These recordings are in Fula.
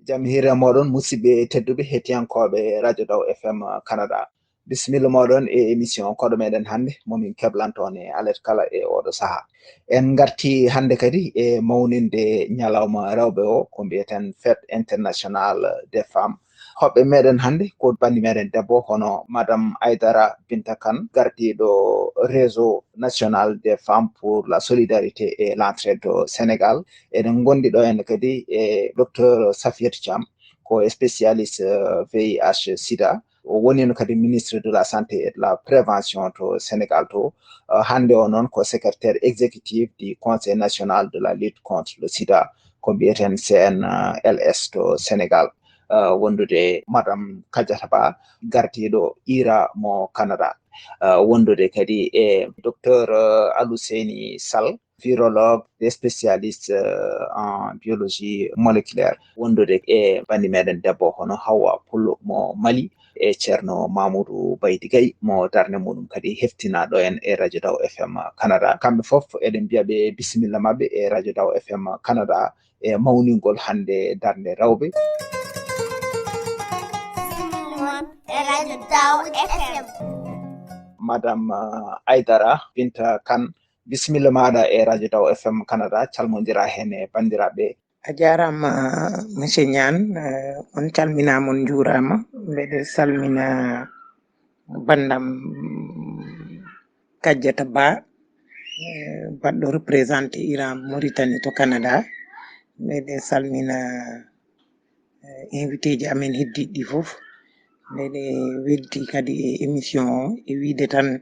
jam hire moɗon musidɓe tedduɓe hettiyankoɓe radio Daw FM Canada. Bismillah moɗon e émission koɗo meɗen hannde momin keblantone alet kala e oɗo saaha. En garti hannde kadi e mawninde ñalawma rewɓe o ko mbiyeten fête internationale des femmes. hoɓɓe meɗen hannde ko bandi meɗen debbo hono madame Aidara Binta Kane gardiɗo réseau national des femmes pour la solidarité et l'entraide au Sénégal. Eɗen gondi ɗo en kadi e docteur Safiatou Thiam ko spécialiste VIH sida. O woni kadi ministre de la santé et de la prévention to Sénégal to. Hande o noon ko secrétaire exécutif du conseil national de la lutte contre le sida ko mbiyeten CNLS to Sénégal. Wondude madame Kadiata Ba gardiɗo IRA mo Canada. Wondude kadi e docteur Aluseni Sall, virologue et spécialiste en biologie moléculaire. Wondude e bandi meɗen debbo hono Hawa Pullo mo Mali e ceerno Mamoudou Baydi Gaye mo darne muɗum kadi heftinaɗo en e radio Daw FM Canada. Kamɓe fof eɗen mbiyaɓe bisimilla mabɓe e radio Daw FM Canada e mawningol hande darde rewɓe. Radio Daw FM. Madame Aidara Binta Kane, bisimilla maɗa e radio Daw FM Canada, calmodira hen e bandiraɓe. A jarama monsieur Niane, on calminama on juurama, mbeɗe salmina bandam Kadiata Ba, baɗɗo représenté Iran Mauritanie to Canada. Mbeɗe salmina invité ji amen heddiɗi fof. Mbeɗe welti kadi e émission o e wiide tan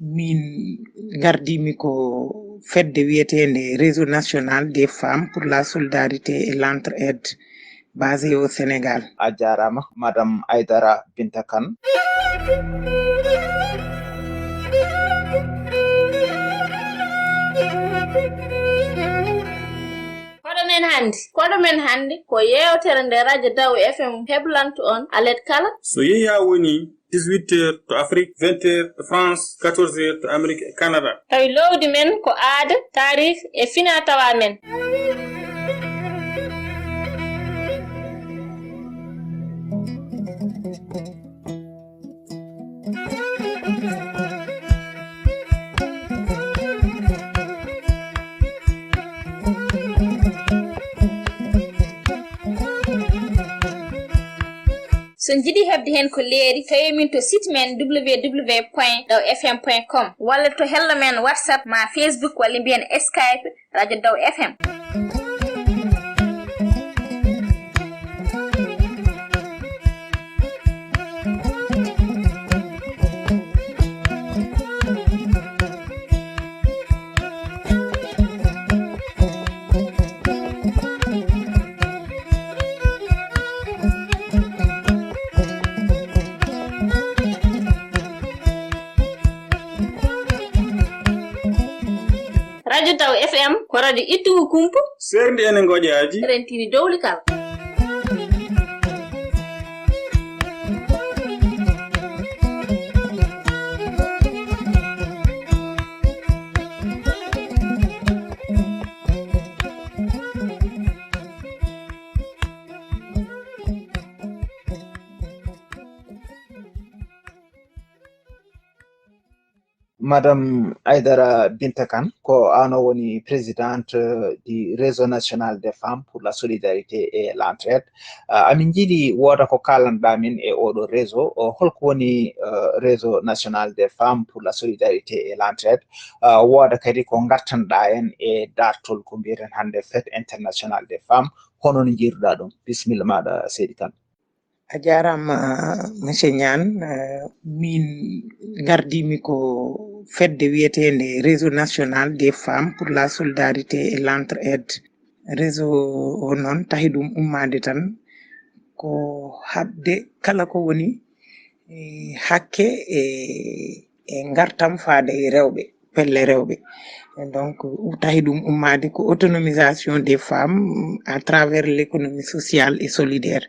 min gardimi ko fedde wiyetende réseau national des femmes pour la solidarité et l'entraide basé au Sénégal. A jarama madame Aidara Binta Kane. koɗo men hande ko yewtere nde radio Daw FM heblanto on alet kala so yeehi ha woni 18h to Afrique, 20h to France, 14h to Amérique et Canada. tawi lowdi men ko aada tarih e fina tawa men. So jiɗi hebde hen ko leeri tawi min to site men www.dawfm.com walla to hello men WhatsApp ma Facebook walla mbiyen Skype radio Daw FM. Radio Daw FM ko radio ittugo kumpu serdi ene goƴaji rentini dowli kala. Madame Aidara Binta Kane ko ano woni présidente du réseau national des femmes pour la solidarité et l'entraide. Amin jiiɗi woda ko kalanɗa min e oɗo réseau holko woni réseau national des femmes pour la solidarité et l'entraide. Woda kadi ko gartanɗa en e dartol ko mbiyeten hande fête internationale des femmes hono no jiiruɗa ɗum. Bisimilla maɗa Seydi Kane. A jarama monsieur Niane, min gardimi ko fedde wiyetende réseau national des femmes pour la solidarité et l'entraide. Réseau o noon tahi ɗum ummade tan ko habde kala ko woni hakke e gartam faade e rewɓe pelle rewɓe. Donc tahi ɗum ummade ko autonomisation des femmes à travers l'économie sociale et solidaire.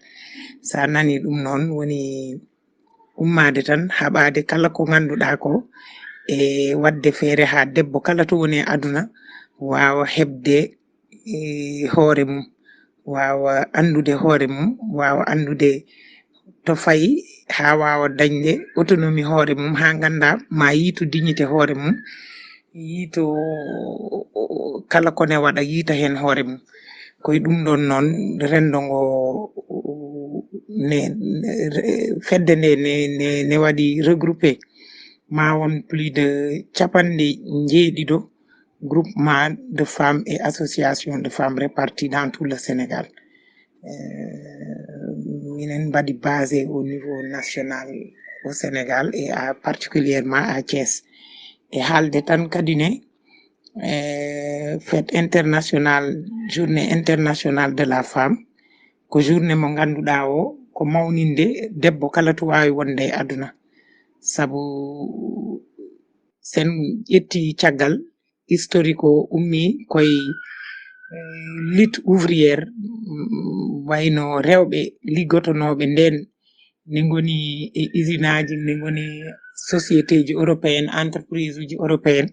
Sa nani ɗum noon woni ummade tan haɓade kala ko ganduɗa ko e wadde feere ha debbo kala to woni aduna wawa hebde hoore mum waawa andude hoore mum waawa andude to fayi haa waawa dañde autonomie hoore mum haa ngannda ma yiito dignité hoore mum yiito kala kone waɗa yiita heen hoore mum koye ɗum ɗon noon renndo ngo fedde nde ne waɗi regroupé ma won plus de capanɗe jeeɗiɗo groupement de femmes et associations de femmes réparties dans tout le Sénégal. Minen mbaɗi basé au niveau national au Sénégal et particulièrement à Thiès. E haalde tan kadi ne fête internationale journée internationale de la femme ko journée mo ngannduɗa o ko mawninde debbo kala to waawi wonde e aduna sabu sen ƴetti caggal historique o ummi koye lutte ouvrière wayno rewɓe liggotonoɓe nden ne ngoni e usine aji ne ngoni société ji européenne entreprise uji européenne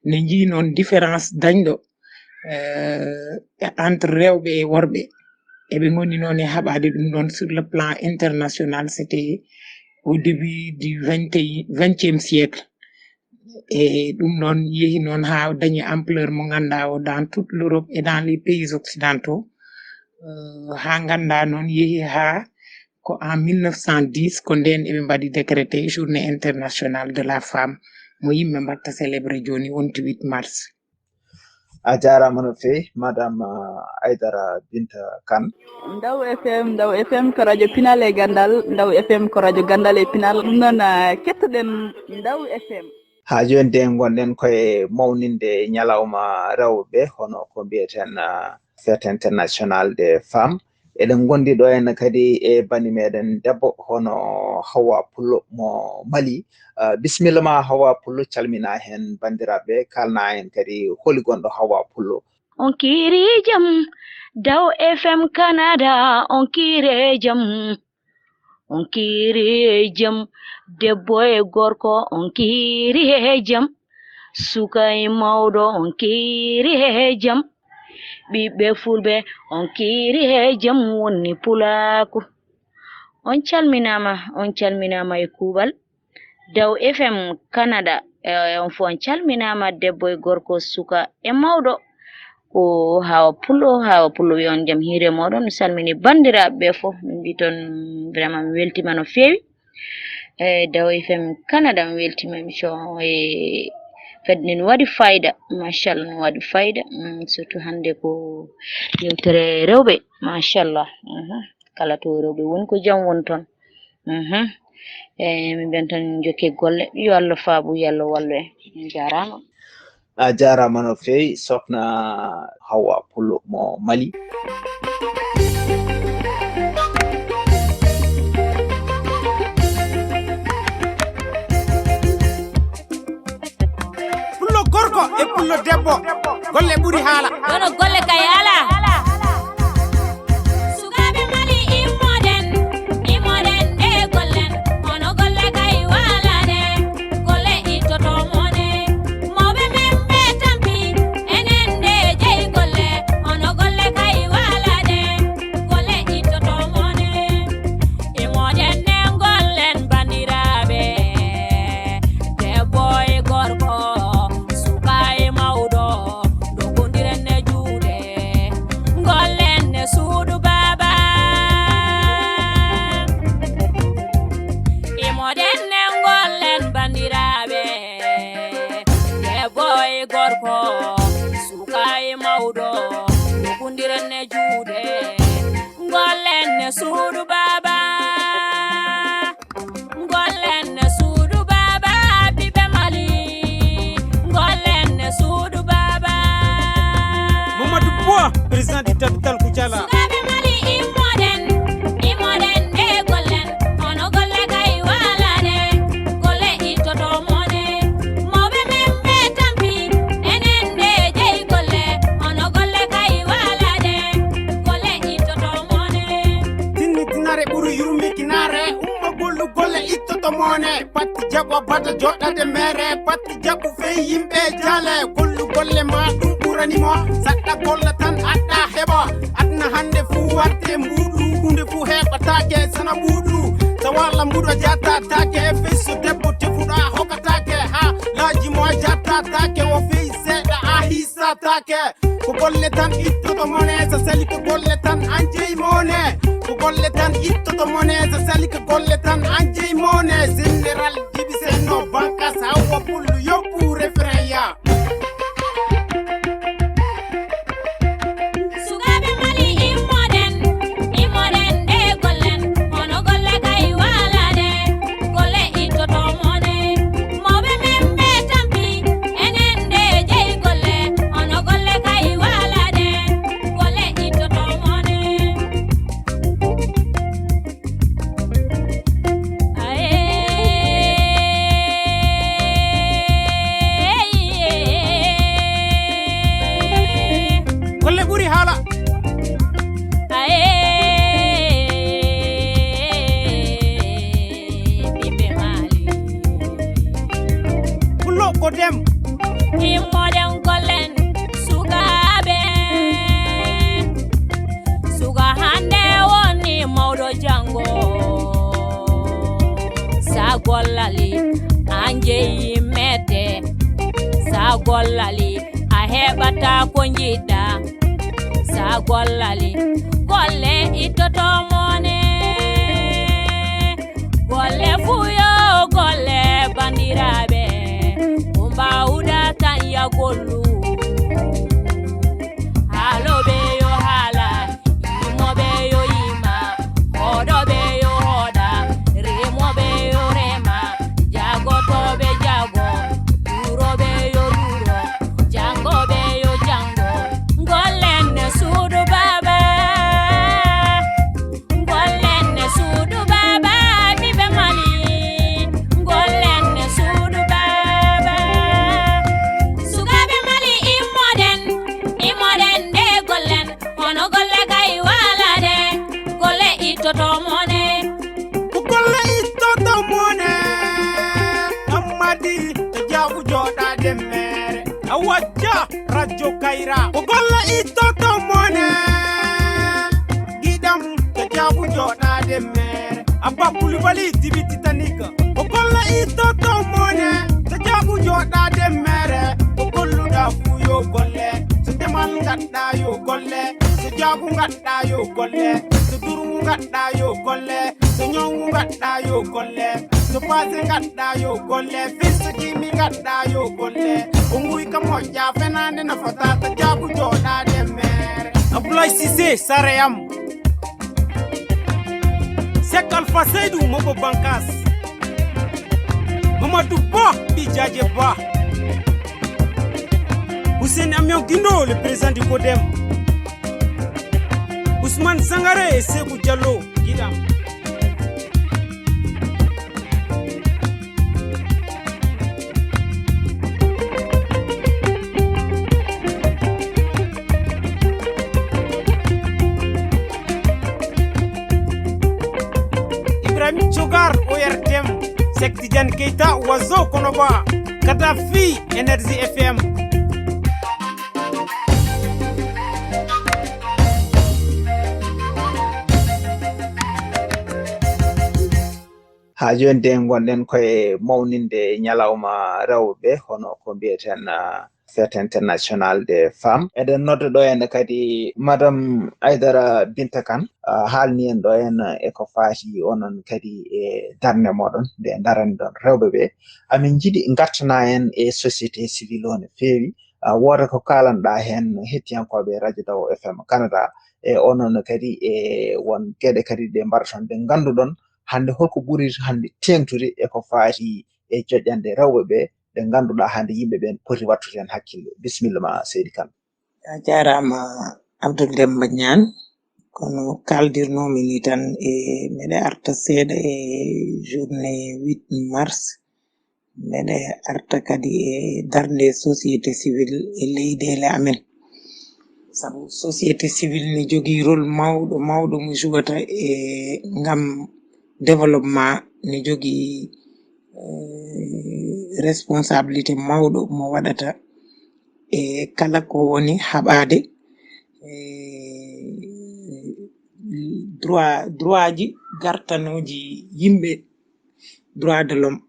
ne jii noon différence dañɗo entre rewɓe e worɓe eɓe ngoni noon e haɓade ɗum ɗon sur le plan international c'était au début du 20e siècle et ɗum ɗon yehi noon ha dañi ampleur mo ganduɗa o dans toute l'Europe et dans les pays occidentaux ha ganduɗa noon yehi ha ko en 1910 ko nden eɓe mbaɗi décrété journée internationale de la femme mo yimɓe mbatta célébré joni wonti 8 mars. A jarama no fewi madame Aidara Binta Kane. Ndaw FM ko radio Pinal e Gandal. Ndaw FM ko radio Gandal e Pinal. Ɗum noon kettoɗen Ndaw FM. Ha joni de gonɗen koye mawninde ñalawma rewɓe hono ko mbiyeten fête internationale des femmes. Eɗen gondi ɗo en kadi e bani meɗen debbo hono Hawa Pullo mo Mali. Bisimilla ma Hawa Pullo, calmina hen bandiraɓe, kalna en kadi holi gonɗo Hawa Pullo. On kiri jam Ndaw FM Canada, on kiri jam debbo e gorko, on kiri jam suka e mawɗo, on kiri jam ɓiɓɓe fulɓe, on kiri jam woni pulaku. On calminama e kuuɓal Ndaw FM Canada, on fu on calminama debbo e gorko, suka e mawɗo. Ko Hawa Pullo wi on jam hiire moɗon. Mi salmini bandiraɓe ɓe fof, min mbi toon vraiment mi weltima no fewi e Ndaw FM Canada. Mi weltima émission e fedde no waɗi fayida, machallah no waɗi fayida, surtout hande ko yewtere rewɓe, machallah. Kala to rewɓe woni ko jam woni toon. Min mbiyan tan jokke golle, yo Allah faabu, yo Allah wallu en. Min jarama. A jarama no fewi sokhna Hawa Pullo mo Mali. Pullo gorko e pullo debbo golle ɓuri haala. Dono golle kay ala. Sukaɓe Mali immoɗen de gollen, ono golle kay wala de, golle ittoto mone. Mawɓe men ɓe tampi enen de jeyi golle, ono golle kay wala de, golle ittoto mone. Immoɗen de gollen bandiraɓe, debbo e gorko, suka e mawɗo, dogondiren ne juuɗe, gollen ne suudu baba. Imoɗen ne gollen bandiraɓe, debbo e gorko, suka e mawɗo, dogondiren ne juuɗe, gollen ne suudu baba. Gollen ne suudu baba, ɓiɓɓe Mali, gollen ne suudu baba. Mamadou Boua, président du capital Koutiala. Sukaɓe Mali immoɗen de gollen, ono golle kay wala de, golle ittoto mone. Mawɓe men ɓe tampi enen de jeyi golle, ono golle kay wala de, golle ittoto mone. Tinni dinare ɓuri yurmikinare, umma gollu golle ittoto mone. Patti jaɓo bata joɗɗade mere, patti jaɓu fey yimɓe jaale, gollu golle ma ɗum ɓuri uranimo sakka golle tan adda heba adna hande fu warte mbudu hunde fu hebatake sana mbudu tawala mbudu jata take fisu debbo tefuda hokatake ha laji mo jata take o fi seda ahisa take ko golle tan itto mone sa sali ko golle tan anjey mone ko golle tan itto mone sa sali ko golle tan anjey mone general dibise no banka sawo pullu yoppu refreya Sugabe Mali imoden de gollen ono golle kay wala de golle itoto mone mobe membe tampi enen de jey golle ono golle kay wala de golle itoto mone golle buri hala Bibe Mali pullo ko dem imoden gollen sugabe suga hande woni mawdo jango sa gollali anje yimete sa gollali a heɓata ko jiɗɗa sa gollali golle ittoto mone golle fuyo golle bandiraɓe ko mbawɗa tan ya gollu haaloɓe yo haala yimoɓe yo yima hoɗoɓe yo hoɗa remoɓe yo rema jagotoɓe jago duroɓe yo duro jangoɓe yo jango gollenne suudu baba gollenne suudu baba ɓiɓe Mali gollenne suudu baba sugaɓe Mali imoden de gollen ono golle kay wala de golle ittoto mone ko golle ittoto mone ammadi to jabu joɗade mere a wajja radio kayra ko golle ittoto mone giɗam to jabu joɗade mere abba kulubali dibiti tanika ko golle ittoto mone to jabu joɗade mere ko golluɗa fu yo golle so demal gaɗɗa yo golle so jabu gaɗɗa yo golle so durmu gaɗɗa yo golle so ñowu gaɗɗa yo golle so pase gaɗɗa yo golle fisto jimi gaɗɗa yo golle o nguy ka moƴƴa fenande nafata to jabu joɗade mere Abdoulaye Cissé sareyam Sek Alpha Seydou Mobo Bankas Mamadou Ba Bi Djadje Ba Hussein Amion Guindo le président du CODEM Ousmane Sangaré et Sebou Diallo Guidam Ibrahim Chogar ORTM Sek Tidiane Keita Wazo Konoba Kadhafi Energy FM ha joni de gonɗen koye mawninde ñalawma rewɓe hono ko mbiyeten fête international des femmes eɗen nodda ɗo henne kadi madame Aidara Binta Kane haalni en ɗo hen eko faati onon kadi e darde moɗon nde darani ɗon rewɓe ɓe amin jiiɗi gartana en e société civile o no feewi woda ko kalanɗa hen hettiyankoɓe radio Daw FM Canada e onon kadi e won gueɗe kadi ɗe mbaɗaton ɗe ganduɗon hande holko ɓuri hande tengtude eko faati e joƴƴande rewɓe ɓe ɓe ganduɗa hande yimɓe ɓen poti wattude hen hakkille bisimilla ma seydi Kane. a jarama Abdoul Demba Niane kono kaldirnomi ni tan e mbeɗa arta seeɗa e journée 8 mars mbeɗa arta kadi e darde société civile e leyɗele amen sabu société civile ne jogui rôle mawɗo mo jouata e ngam développement ne jogui responsabilité mawɗo mo waɗata e kala ko woni haɓade droit ji gartanoji yimɓe droit de l'homme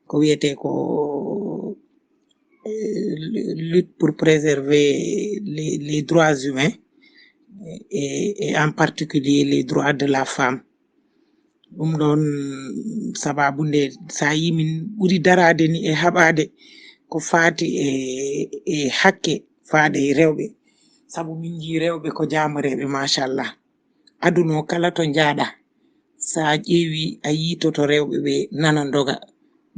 ko wiyete ko lutte pour préserver les droits humains et en particulier les droits de la femme. ɗum ɗon sababu nde sa yi min ɓuri darade ni e haɓade ko fati e hakke faade e rewɓe sabu min ji rewɓe ko jamareɓe machallah aduno kala to jaaɗa sa ƴeewi a yitoto rewɓe ɓe nana doga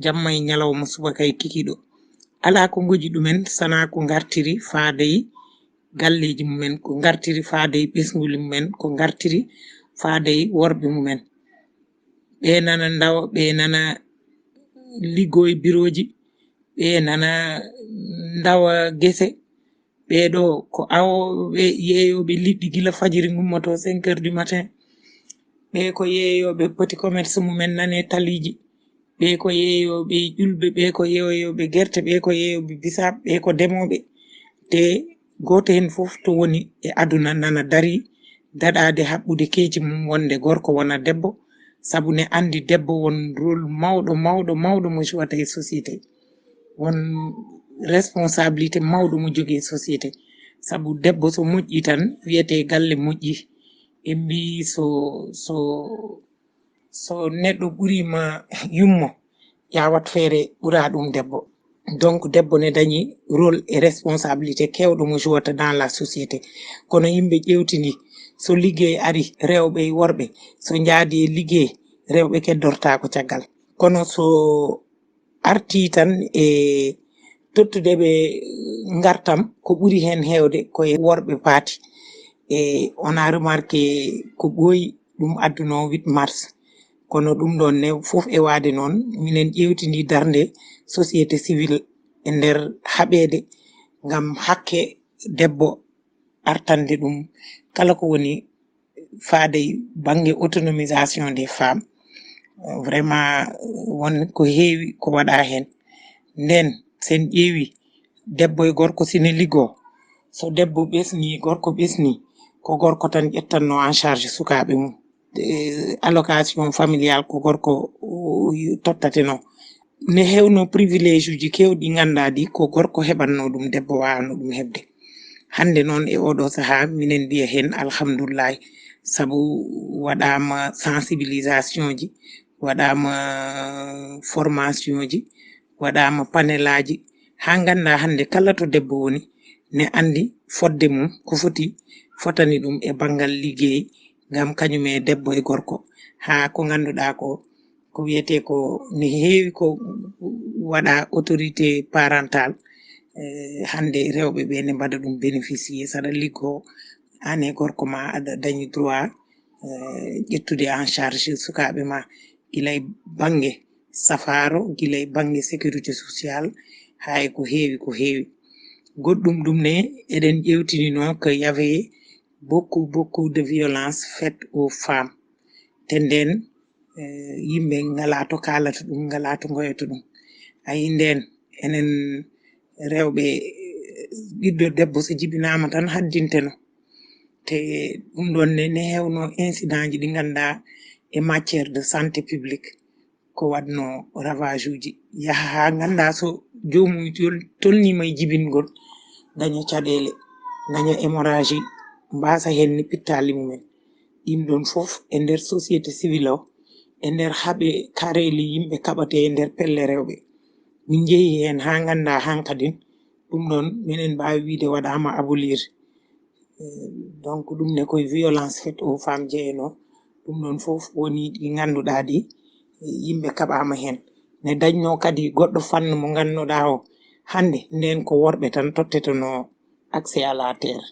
jamma e ñalawma subaka e kikiɗo ala ko goji ɗumen sana ko gartiri faadey galleji mumen ko gartiri faadey ɓesguli mumen ko gartiri faadey worɓe mumen ɓe nana ndawa ɓe nana liggoye biroji ɓe nana ndawa gese ɓeɗo ko awoɓe yeeyoɓe liɗɗi gila fajiri gummoto 5 heures du matin ɓe ko yeeyoɓe petit commerce mumen nane taliji ɓe ko yeeyoɓe ƴulɓe ɓe ko yeeyoɓe gerte ɓe ko yeeyoɓe bisab ɓe ko demoɓe te goto hen fof to woni e aduna nana dari daɗade haɓɓude keeci mum wonde gorko wona debbo sabu ne andi debbo won rôle mawɗo mo jouata e société won responsabilité mawɗo mo jogui e société sabu debbo so moƴƴi tan wiyete galle moƴƴi ɓe mbi so neɗɗo ɓurima yummo yawat feere ɓura ɗum debbo donc debbo ne dañi rôle et responsabilité kewɗo mo jouata dans la société kono yimɓe ƴewtini so liggey ari rewɓe e worɓe so jaadi e liggey rewɓe keddortako caggal kono so arti tan e tottude ɓe gartam ko ɓuri hen hewde koye worɓe paati e on a remarqué ko ɓooyi ɗum adduno 8 mars kono ɗum ɗon ne fof e waade noon minen ƴewtini darde société civile e nder haɓede ngam hakke debbo artande ɗum kala ko woni faade bange autonomisation des femmes vraiment won ko heewi ko waɗa hen nden sen ƴeewi debbo e gorko sine liggo so debbo ɓesni gorko ɓesni ko gorko tan ƴettanno en charge sukaɓe mum allocation familial ko gorko tottateno ne hewno privilège uji kewɗi gandaɗi ko gorko heɓanno ɗum debbo wawano ɗum hebde hande noon e oɗo saaha minen mbiya hen alhamdoulillahi sabu waɗama sensibilisation ji waɗama formation ji waɗama panel aji ha ganda hande kala to debbo woni ne andi fodde mum ko fotani ɗum e banggal liggey ngam kañum e debbo e gorko ha ko ganduɗa ko wiyete ko ne heewi ko waɗa autorité parental hande rewɓe ɓe ne mbaɗa ɗum bénéficier saɗa liggo an e gorko ma aɗa dañi droit ƴettude en charge sukaɓe ma guilay bangue safaro guilay bangue sécurité sociale hay ko heewi goɗɗum ɗum ne eɗen ƴewtinino que y avait beaucoup de violence faite aux femmes te nden yimɓe ngalato kalata ɗum ngalato goyata ɗum ayi nden enen rewɓe ɓiɗɗo debbo so jibinama tan haddinteno te ɗum ɗon ne hewno incident ji ɗi ganda e matière de santé publique ko wadno ravage uji yaha ha ganda so jomum tolnima e jibingol daña caɗele daña hémorragie mbasa hen ni pittali mumen ɗin ɗon fof e nder société civile o e nder haaɓe kareli yimɓe kaɓate e nder pelle rewɓe min jeehi hen ha ganda hankadin ɗum ɗon minen mbawi wiide waɗama abolir donc ɗum ne koye violence faite aux femmes jeeyano ɗum ɗon fof woni ɗi ganduɗa ɗi yimɓe kaɓama hen ne dañno kadi goɗɗo fannu mo ganduɗa o hande nden ko worɓe tan totteteno accès à la terre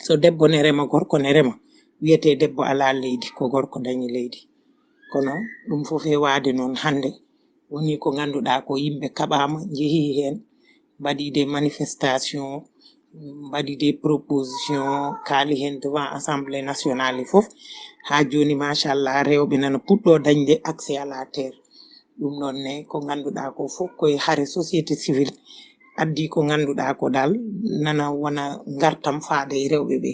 so debbo ne rema gorko ne rema wiyete debbo ala leydi ko gorko dañi leydi kono ɗum fof e waade noon hande woni ko ganduɗa ko yimɓe kaɓama jeehi hen mbaɗi des manifestations mbaɗi des propositions kaali hen devant assemblée nationale e fof ha joni machallah rewɓe nana puɗɗo dañde accès à la terre ɗum ɗon ne ko ganduɗa ko fof koye haare société civile addi ko ganduɗa ko dal nana wona gartam faade e rewɓe ɓe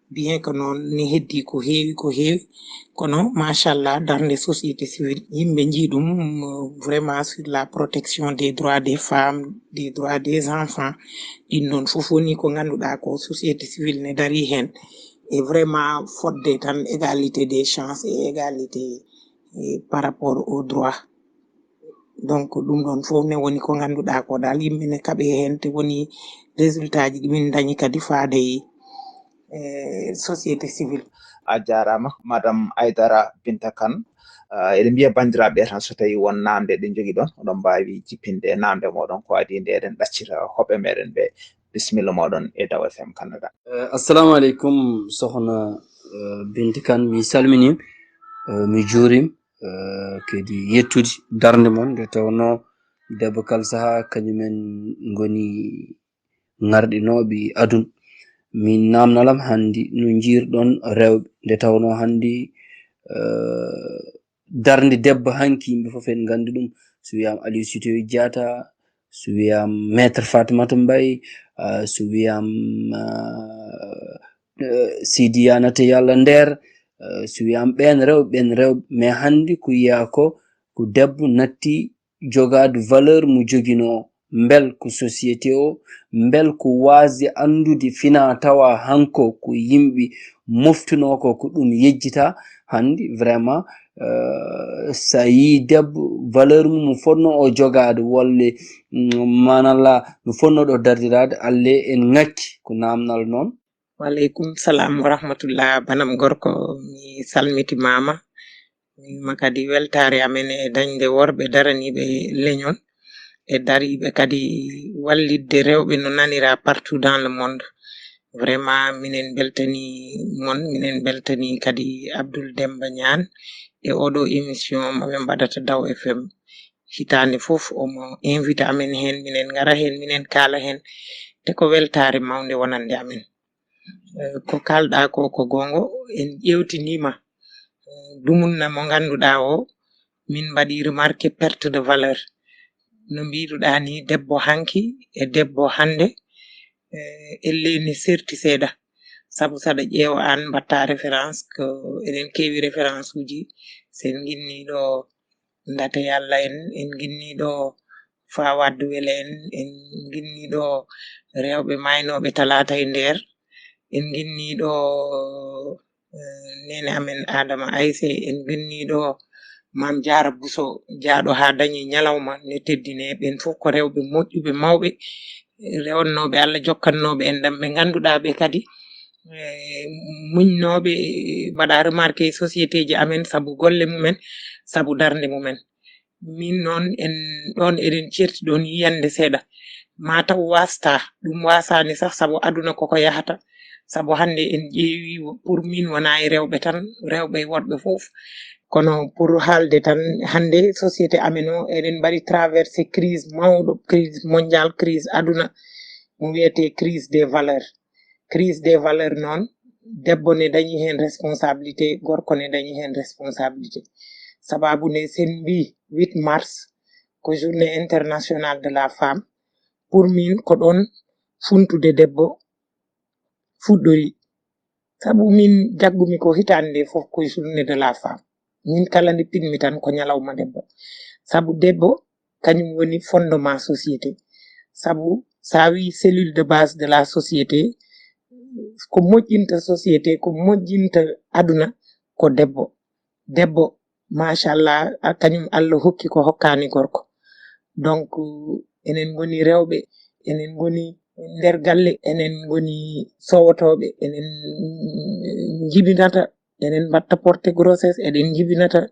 bien que noon ni heddi ko heewi kono machallah darnde société civile yimɓe jiiɗum vraiment sur la protection des droits des femmes des droits des enfants ɗin noon fof woni ko ganduɗa ko société civile ne dari hen et vraiment fodde tan égalité des chances et égalité par rapport aux droits. Donc ɗum ɗon fof ne woni ko ganduɗa ko dal yimɓe ne kaɓe hen te woni résultat ji ɗimin dañi kadi faade société civile. A jarama madame Aidara Binta Kane eɗen mbiya bandiraɓe tan so tawi won namde ɗe jogui ɗon oɗon mbawi jippinde namde moɗon ko adi nde eɗen ɗaccira hoɓɓe meɗen ɓe bisimilla moɗon e Daw FM Canada. Assalamu alaikum sohna Binta Kane mi salmini mi juurim kadi yettude darnde mon nde tawno debbo kala saaha kañumen goni ngarɗinoɓe aduna min namnalam handi no jiirɗon rewɓe nde tawno handi darnde debbo hanki yimɓe fof en gandi ɗum so wiyama Aliou Sitoé Diatta so wiyama maître Fatimata Mbaye so wiyama Sidi Yanate Yalla Nder so wiyama ɓen rewɓe mais handi ko yiya ko debbo natti jogade valeur mo joguino bel ko société o bel ko waasde andude fina tawa hanko ko yimɓe moftuno ko ɗum yejjita handi vraiment sa yi debbo valeur mum fonno o jogade wolle manalla no fonno ɗo dardirade alle en ngakki ko namnal noon. Waleykum salam wa rahmatullah banam gorko mi salmitimama mima kadi weltare amen e dañde worɓe daraniɓe leñol e dariɓe kadi wallidde rewɓe no nanira partout dans le monde. Vraiment minen beltani mon minen beltani kadi Abdoul Demba Niane e oɗo émission maɓe mbaɗata Daw FM hitande fof omo invité amen hen minen ngara hen minen kala hen te ko weltare mawde wonande amen. Ko kalɗa ko gongo en ƴewtinima dumunna mo ganduɗa o min mbaɗi remarqué perte de valeur no mbiruɗa ni debbo hanki e debbo hande elleni serti seeɗa sabu saɗa ƴeewa an mbatta référence ko eɗen keewi référence uji sen ginniɗo Ndate Yalla en ginniɗo Fawade Wele en ginniɗo rewɓe maynoɓe talata e nder en ginniɗo nene amen Adama Aissé en ginniɗo Mam Diara Bousso jaaɗo ha dañi ñalawma ne teddine ɓen fof ko rewɓe moƴƴuɓe mawɓe rewannoɓe Allah jokkannoɓe endam ɓe ganduɗa ɓe kadi muñnoɓe mbaɗa remarqué société ji amen sabu golle mumen sabu darnde mumen min noon en ɗon eɗen certi ɗon yiyande seeɗa mataw wasta ɗum wasani sah sabu aduna koko yahata sabu hande en ƴeewi pour min wona e rewɓe tan rewɓe worɓe fof kono pour haalde tan hande société amen o eɗen mbaɗi traversé crise mawɗo crise mondial crise aduna mo wiyete crise des valeurs noon debbo ne dañi hen responsabilité gorko ne dañi hen responsabilité sababu ne sen mbi 8 mars ko journée internationale de la femme pour min ko ɗon funtude debbo fuɗɗori sabu min jaggumi ko hitande fof ko journée de la femme min kala nde pinmi tan ko ñalawma debbo sabu debbo kañum woni fondement société sabu sa wi cellule de base de la société ko moƴƴinta société ko moƴƴinta aduna ko debbo machallah kañum Allah hokki ko hokkani gorko donc enen goni rewɓe enen goni nder galle enen goni sowotoɓe enen jibinata enen mbatta porté grossesse eɗen jibinata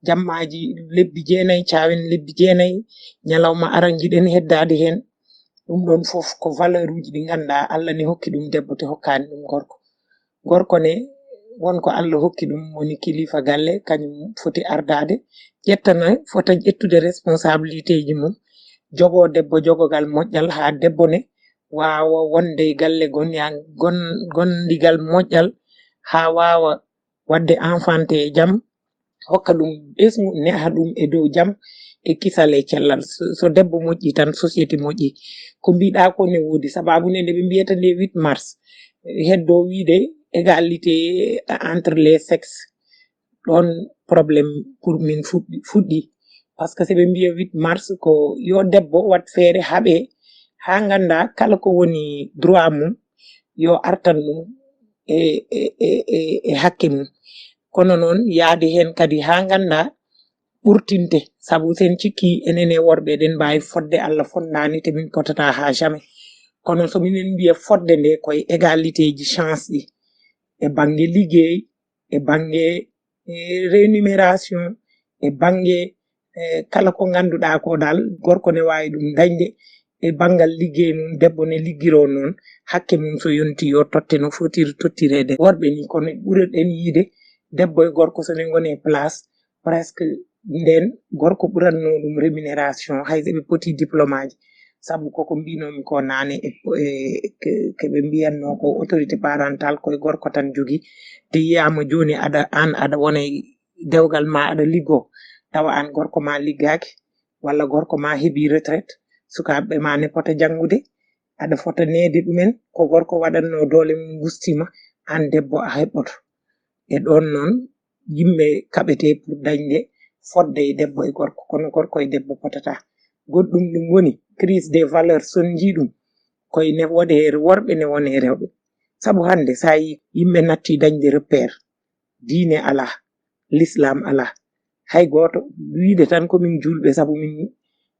jammaji lebbi 9 cawen lebbi 9 ñalawma aran jiɗen heddade hen ɗum ɗon fof ko valeur uji ɗi ganduɗa Allah ne hokki ɗum debbo te hokkani ɗum gorko ne wonko Allah hokki ɗum woni kilifa galle kañum foti ardade ƴettana fota ƴettude responsabilité ji mum jogo debbo jogogal moƴƴal ha debbo ne wawa wonde galle gondigal moƴƴal ha wawa wadde enfanté e jaam hokka ɗum ɓesgu neha ɗum e dow jam e kisal e cellal so debbo moƴƴi tan société moƴƴi ko mbiɗa ko ne woodi sababu nde ɓe mbiyata nde 8 mars heddo wiide égalité entre les sexes ɗon probléme pour min fuɗɗi par ce que seɓe mbiya 8 mars ko yo debbo wat feere haɓe ha ganda kala ko woni droit mum yo artan ɗum e hakke mum kono noon yaade hen kadi ha ganda ɓurtinte sabu sen cikki enen e worɓe eɗen mbawi fodde Allah fondani te min potata ha jamais kono so minen mbiya fodde nde koye égalité ji chance ɗi e banggue liggey e banggue rémunération e banggue kala ko ganduɗa ko dal gorko ne wawi ɗum dañde e bangal liggey mum debbo ne liggiro noon hakke mum so yonti yo totte no fotiri tottirede worɓe ni kono ɓureɗen yiide debbo e gorko so ne gone place presque nden gorko ɓuranno ɗum rémunération hayso ɓe poti diplôme aji sabu koko mbinomi ko nane keɓe mbiyanno ko autorité parentale koye gorko tan jogui te yiyama joni aɗa wona dewgal ma aɗa liggo tawa an gorko ma liggaki walla gorko ma heeɓi retraite sukaɓe ma ne pota janggude aɗa fota neede ɗumen ko gorko waɗanno doole mum gustima an debbo a heɓɓoto e ɗon noon yimɓe kaɓete pour dañde fodde e debbo e gorko kono gorko e debbo potata goɗɗum ɗum woni crise des valeurs son jiiɗum koye ne wone worɓe ne wone rewɓe sabu hande sa yi yimɓe natti dañde repère diine ala l'islam ala hay goto wiide tan komin julɓe sabu min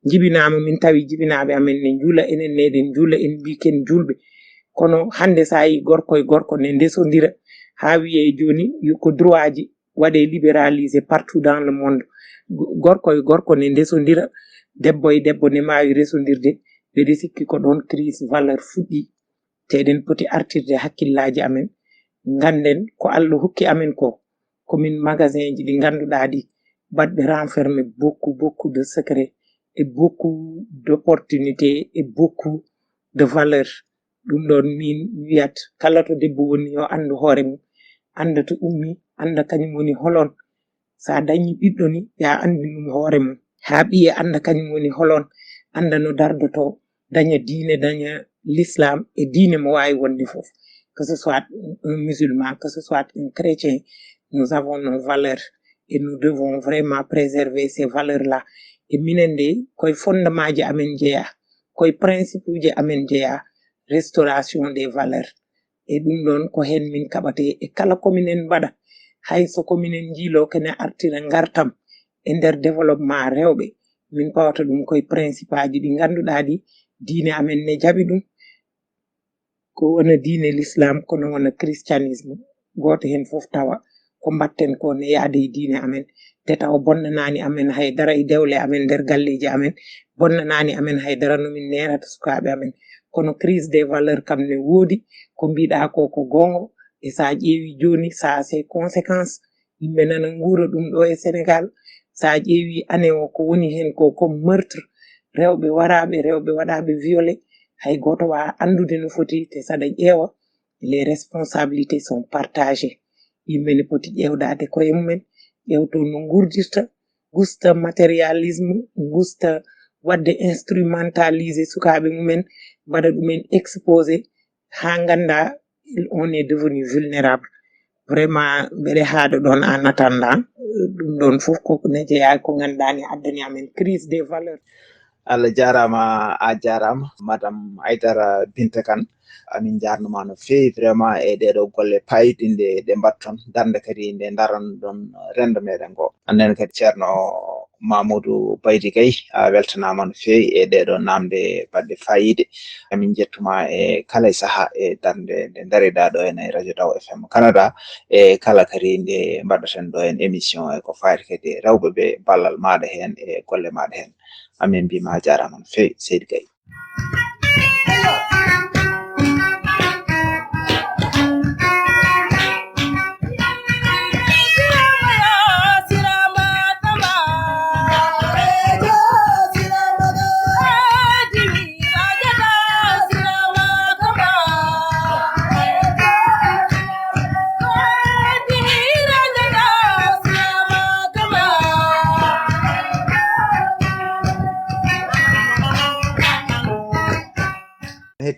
jibinama min tawi jibinaɓe amen ne juula enen neɗen juula en mbi ken julɓe kono hande sa yi gorko e gorko ne ndesodira ha wiye joni ko droit ji waɗe libéralisé partout dans le monde gorko e gorko ne ndesodira debbo e debbo ne mawi resodirde ɓeɗe sikki ko ɗon crise valeur fuɗɗi teɗen poti artirde hakkillaji amen ganden ko Allah hokki amen ko komin magasin ji ɗi ganduɗa ɗi badɓe renfermer beaucoup de secrets et beaucoup d'opportunités et beaucoup de valeurs ɗum ɗon min wiyat kala to debbo woni yo andu hoore mum anda to ummi anda kañum woni holon sa dañi ɓiɗɗo ni ya andi ɗum hoore mum ha ɓiye anda kañum woni holon anda no dardoto daña diine daña l'islam e diine mo wawi wonde foof que ce soit un musulman que ce soit un chrétien nous avons nos valeurs et nous devons vraiment préserver ces valeurs là e minen de koye fondement ji amen jeeya koye principe uji amen jeeya restauration des valeurs e ɗum ɗon ko hen min kaɓate e kala kominen mbaɗa hayso kominen jiilo kene artira gartam e nder développement rewɓe min pawata ɗum koye principe aji ɗi ganduɗa ɗi diine amen ne jaɓi ɗum ko wona diine l'islam kono wona christianisme goto hen foof tawa ko mbatten ko ne yaade e diine amen te taw bonnanani amen haydara e dewle amen nder galleji amen bonnanani amen haydara nomin nerata sukaɓe amen kono crise des valeurs kam ne woodi ko mbiɗa ko gonga e sa ƴeewi joni sa ses conséquences yimɓe nana guura ɗum ɗo e Sénégal sa ƴeewi année o ko woni hen ko comme meurtre rewɓe waraɓe rewɓe waɗaɓe violé hay goto wawa andude no foti te saɗa ƴeewa les responsabilités sont partagées yimɓe ne poti ƴewdade koye mumen ƴewto no gurdirta gusta matérialisme gusta wadde instrumentalisé sukaɓe mumen mbaɗa ɗumen exposé ha ganda on est devenu vulnérable vraiment mbeɗe haɗa ɗon en attendant ɗum ɗon foof kone jeeya ko gandani addani amen crise des valeurs. Allah jarama a jarama madame Aidara Binta Kane amin jarnuma no fewi vraiment e ɗeɗo golle payɗinde ɗe mbatton darde kadi nde daran ɗon rendo meɗen go annen kadi ceerno Mamadou Baydy Gaye a weltanama no fewi e ɗeɗo namde baɗɗe fayide amin jettuma e kala saaha e darde nde dariɗa ɗo en e radio Daw FM Canada e kala kadi nde mbaɗaten ɗo en émission e ko fayta kadi rewɓe ɓe ballal maɗa hen e golle maɗa hen amin mbima jarama no fewi Seydi Gaye.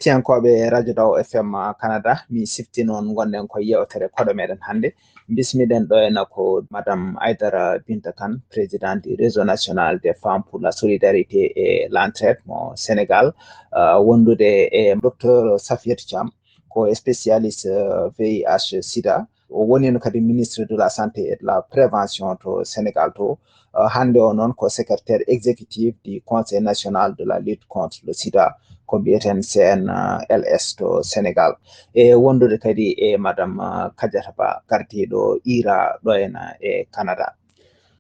hettiyankoɓe radio daw fm canada mi sifti noon gonɗen ko yewtere koɗo meɗen hannde bismiɗen ɗo ena ko madame Aïdara Binta Kane présidente du réseau national des femmes pour la solidarité et l'entraide mo sénégal wondude e docteur Safiatou Thiam ko spécialiste VIH sida o woni kadi ministre de la santé et de la prévention to sénégal to hande o noon ko secrétaire exécutif du conseil national de la lutte contre le sida ko mbiyeten CNLS to sénégal e wondude kadi e madame Kadiata Ba gardiɗo IRA ɗo ena e canada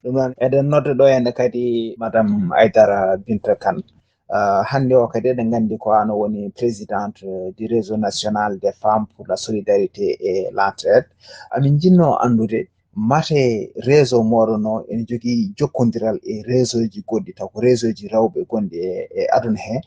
ɗum noon eɗen nodda ɗo ene kadi madame Aïdara Binta Kane hande o kadi eɗen gandi ko ano woni présidente du réseau national des femmes pour la solidarité et l'entraide amin jinno andude mate réseau moɗon o ene jogui jokkodiral e réseau ji goɗɗi taw ko réseau ji rewɓe gonɗi e aduna he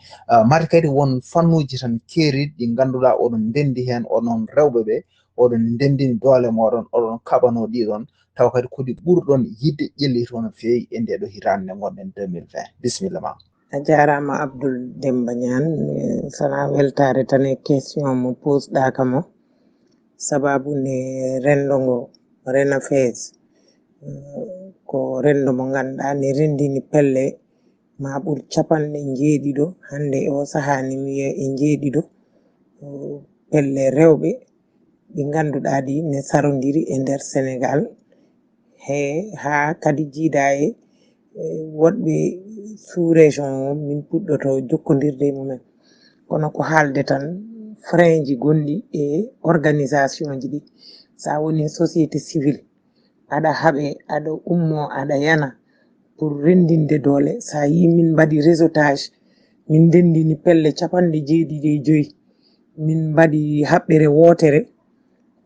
mate kadi won fannuji tan keeriɗi ɗi ganduɗa oɗon ndendi hen onon rewɓe ɓe oɗon ndendini doole moɗon oɗon kaɓano ɗiɗon taw kadi kodi ɓurɗon yidde ƴellito no feewi e ndeɗo hitande nde gonɗen 2020 bisimilla ma. A jarama Abdoul Demba Niane sana weltare tan e question mo posɗaka mo sababu nde rendo ngo rena fees ko rendo mo ganduɗa ne rendini pelle ma ɓuur capanɗe jeeɗiɗo hande o sahani mi wiya e jeeɗiɗo pelle rewɓe ɗi ganduɗa ɗi ne sarodiri e nder sénégal he ha kadi jiiɗa e woɗɓe sous région o min puɗɗoto jokkodirde mumen kono ko haalde tan frein ji gonɗi e organisation ji ɗi sa woni société civile aɗa haaɓe aɗa ummo aɗa yana pour rendinde doole sa yi min mbaɗi réseautage min ndendini pelle capanɗe jeeɗiɗi e joyyi min mbaɗi haɓɓere wootere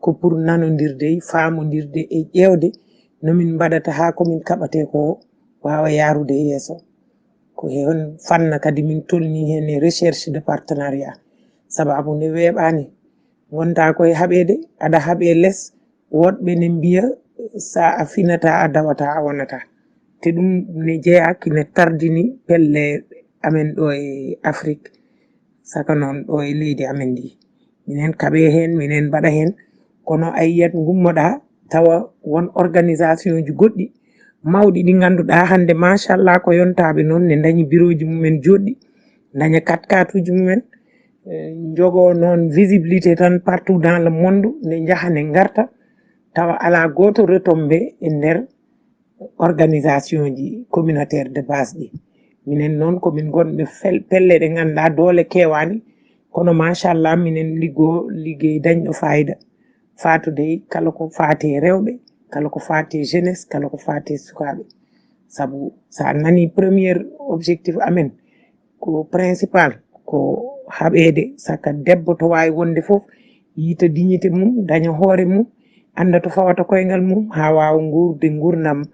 ko pour nanodirde famodirde e ƴewde nomin mbaɗata ha komin kaɓate ko wawa yarude yeeso ko hen fanna kadi min tolni hen e recherche de partenariat sababu nde weeɓani gonta koye haɓede aɗa haaɓe less woɗɓe ne mbiya sa a finata a dawata a wonata te ɗum ne jeeyaki ne tardini pelle amen ɗo e Afrique saka noon ɗo e leydi amen ndi minen kaɓe hen minen mbaɗa hen kono a yiyat gummoɗa tawa won organisation ji goɗɗi mawɗi ɗi ganduɗa hande machallah ko yontaɓe noon ne dañi bureau ji mumen joɗɗi daña 4x4 uji mumen jogo noon visibilité tan partout dans le monde ne jaaha ne garta tawa ala goto retombé e nder organisation ji communautaire de base ɗi minen noon komin gonɓe pelle ɗe ganduɗa doole kewani kono machallah minen liggey dañɗo fayida fatude kala ko faate rewɓe kala ko faate jeunesse kala ko faate sukaɓe saabu sa nani premier objectif amen ko principal ko haɓede saka debbo to wawi wonde foof yiita dignité mum daña hoore mum anda to fawata koyngal mum ha wawa gurde gurdam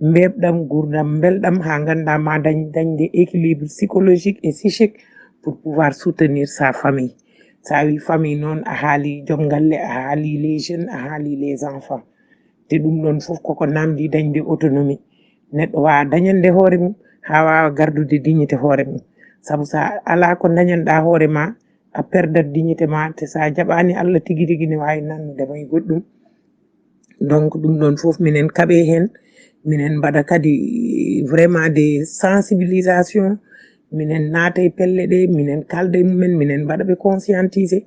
mbebɗam gurdam belɗam ha ganduɗa ma dañde équilibre psychologique et psychique pour pouvoir soutenir sa famille sa wi famille noon a haali joom galle a haali les jeunes a haali les enfants te ɗum ɗon foof koko namdi dañde autonomie neɗɗo wawa dañande hoore mum ha wawa gardude dignité hoore mum saabu sa ala ko dañanɗa hoore ma a perdat dignité ma te sa jaɓani Allah tigui rigui ne wawi nannude may goɗɗum donc ɗum ɗon foof minen kaɓe hen minen mbaɗa kadi vraiment des sensibilisation minen naata e pelle ɗe minen kalda e mumen minen mbaɗa ɓe conscientiser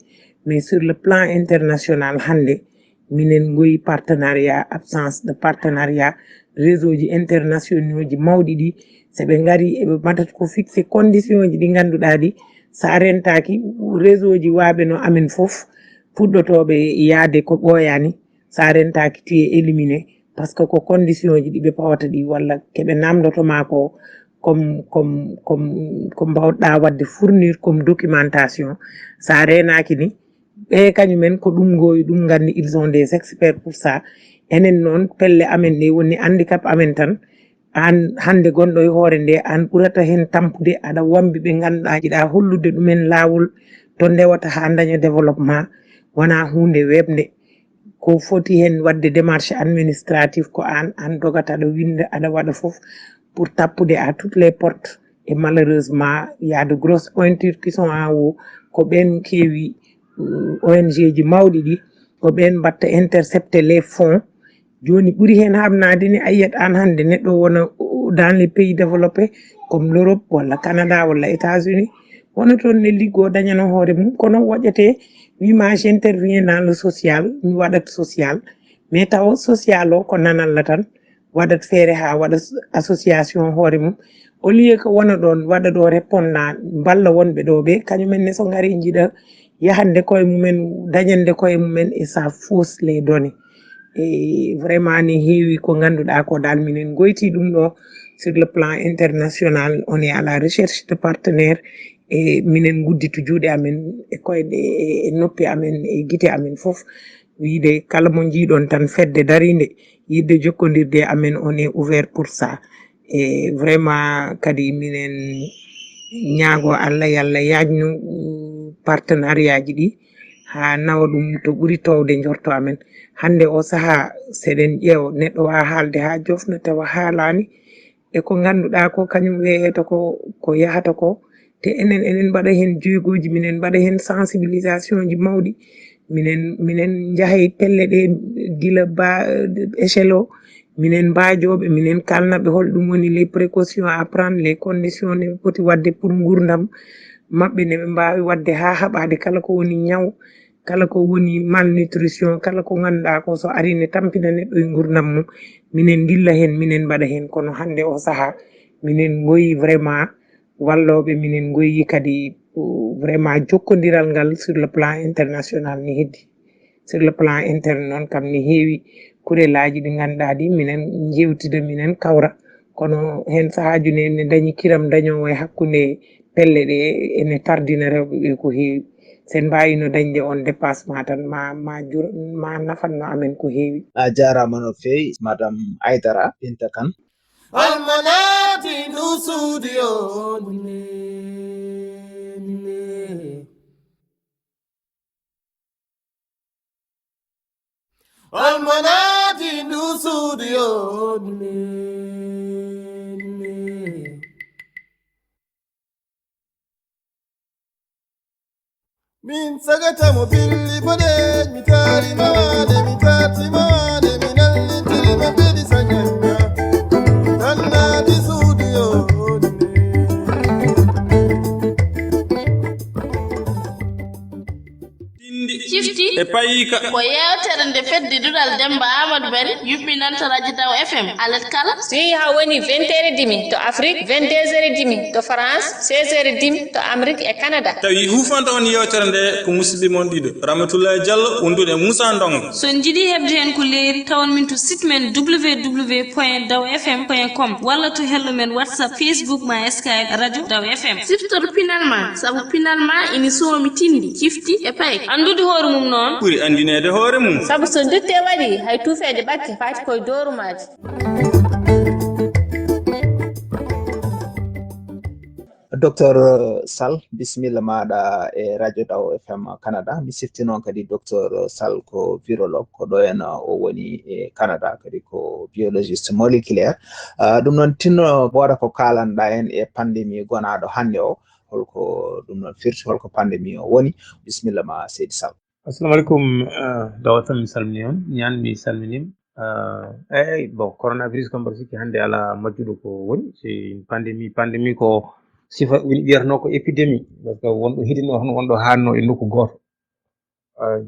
mais sur le plan international hande minen goyi partenariat absence de partenariat réseau ji internationaux ji mawɗi ɗi seɓe gari eɓe mbaɗata ko fixé condition ji ɗi ganduɗa ɗi sa rentaki réseau ji waɓe no amen foof puɗɗotoɓe yaade ko ɓooyani sa rentaki tu es éliminé par ce que ko condition ji ɗi ɓe pawata ɗi walla keɓe namdotoma ko comme mbawɗa wadde fournir comme documentation sa renaki ni ɓe kañumen ko ɗum goyi ɗum gandi ils ont des experts pour ça enen noon pelle amen ɗe woni handicap amen tan an hande gonɗo e hoore nde an ɓurata hen tampude aɗa wambi ɓe ganduɗa jiɗa hollude ɗumen lawol to ndewata ha daña développement wona hunde webde ko foti hen wadde démarche administrative ko an dogata aɗa winda aɗa waɗa foof pour tappude à toutes les portes et malheureusement il y a de grosses pointures qui sont en haut ko ɓen keewi ONG ji mawɗi ɗi ko ɓen mbatta intercepter les fonds joni ɓuri hen hamnade ni a yiyat an hande neɗɗo wona dans les pays développés comme l'Europe walla Canada walla États-Unis wono toon ne liggo dañano hoore mum kono waƴete wima j'intervient dans le social mi waɗat social mais taw social o ko nanalla tan waɗat feere ha waɗa association hoore mum au lieu que wona ɗon waɗa ɗo répondant balla wonɓe ɗo ɓe kañumenne so ngari jiiɗa yahande koye mumen dañande koye mumen et ça fausse les données et vraiment ne heewi ko ganduɗa ko dal minen goyti ɗum ɗo sur le plan international on est à la recherche de partenaires e minen gudditu juuɗe amen e koyɗe e noppi amen e guite amen foof wiide kala mo jiiɗon tan fedde darinde yidde jokkodirde amen on est ouvert pour ça et vraiment kadi minen ñaago Allah yalla yajnu partenariat ji ɗi ha nawa ɗum to ɓuri towde jorto amen hande o saaha seɗen ƴeewa neɗɗo wawa haalde ha jofna tawa haalani e ko ganduɗa ko kañum weyata ko yahata ko te enen mbaɗa hen joygoji minen mbaɗa hen sensibilisation ji mawɗi minen jaahay pelle ɗe gila échelle o minen mbajoɓe minen kalnaɓe holɗum woni les précautions à prendre les conditions ne poti wadde pour gurdam mabɓe ne ɓe mbawi wadde ha haɓade kala ko woni ñaw kala ko woni malnutrition kala ko ganduɗa ko so ari ne tampina neɗɗo e gurdam mum minen dilla hen minen mbaɗa hen kono hande o saaha minen goyi vraiment walloɓe minen goyi kadi vraiment jokkodiral ngal sur le plan international ne heddi sur le plan interne noon kam ne heewi kurelaji ɗi ganduɗa ɗi minen jewtida minen kawra kono hen saahaji ne dañi kiram dañowo e hakkude pelle ɗe ene tardina rewɓe ɓe ko heewi sen mbawino dañde on dépassement tan ma nafanno amen ko heewi a jarama no fewi madame Aidara Binta Kane almanati ndu studio almanati ndu studio min sagata mo billi bode mi tari mawade mi tati mawade mi nallitiri ma bedi sanyanga tannati studio Cifti e payika ko yewtere nde feddiduɗal Demba Amadou Bari yuɓɓinanta radio Taw FM alet kala so yeehi ha woni 20h30 to Afrique 22h30 to France 16h30 to Amérique e Canada tawi hufanta on yewtere nde ko musidɓe mon ɗiɗo Ramatoulaye Diallo wondude Moussa Ndongo so jiiɗi hebde hen ko leeri tawan min to site men www.dawfm.com walla to hello men WhatsApp Facebook ma Skype radio Daw FM siftor pinal ma sabu pinal ma ini somi tindi cifti e pay andude hoore mum noon ɓuri andinede hoore mum sabu so dutte waɗi hay tuufeje ɓakke fati koye doorumaji docteur Sall bisimilla maɗa e radio Taw FM Canada mi sifti noon kadi docteur Sall ko virologue ko ɗo en o woni e Canada kadi ko biologiste moléculaire ɗum noon tinno ɓooɗa ko kalanɗa en e pandémie gonaɗo hannde o holko ɗum noon firti holko pandémie o woni bisimilla ma seydi Sall. Assalamu alaikum Daw FM mi salmini on ñaan mi salminim eyyi bon coronavirus kam mbaɗa sikki hannde ala majjuɗo ko woni c'est pandémie ko sifa woni wiyatano ko épidémie parce que wonɗo hidino tan wonɗo hanno e nokku goto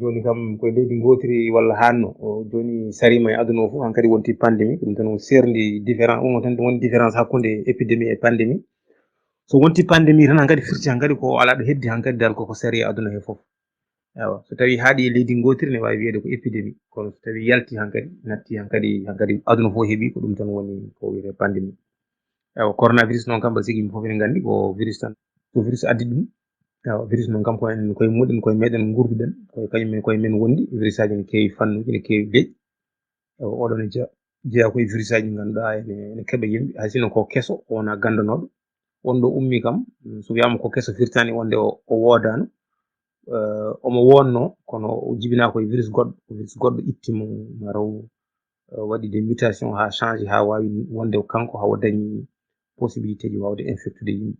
joni kam koye leydi gotiri walla hanno joni sarima e aduna o fof hankkadi wonti pandémie ɗum tan serndi différence ɗum tan woni différence hakkude épidémie e pandémie so wonti pandémie tan hankkadi firti hankkadi ko ala ɗo heddi hankkadi dal koko sari e aduna he fof ewa so tawi haaɗi e leydi gotiri ne wawi wiyede ko épidémie kono so tawi yalti hankkadi natti hankkadi aduna fof heeɓi ko ɗum tan woni ko wiyete pandémie ewa coronavirus noon kam mbaɗa sigi yimɓe fof ene nganndi ko virus tan ko virus addi ɗum ewa virus noon kam koye muɗen koye meɗen gurduɗen koye men wondi virus aji ne keewi fannuji ne keewi leƴƴi ewa oɗon e jeeya koye virus aji ngannduɗa ene keeɓa yimɓe hay sinno ko kesso wona gandanoɗo wonɗo ummi kam so wiyama ko kesso firtani wonde o woodano omo wonno kono o jibina koye virus goɗɗo ittimo maraw waɗi des mutation ha change ha wawi wonde kanko hawo dañi possibilité ji wawde infectude yimɓe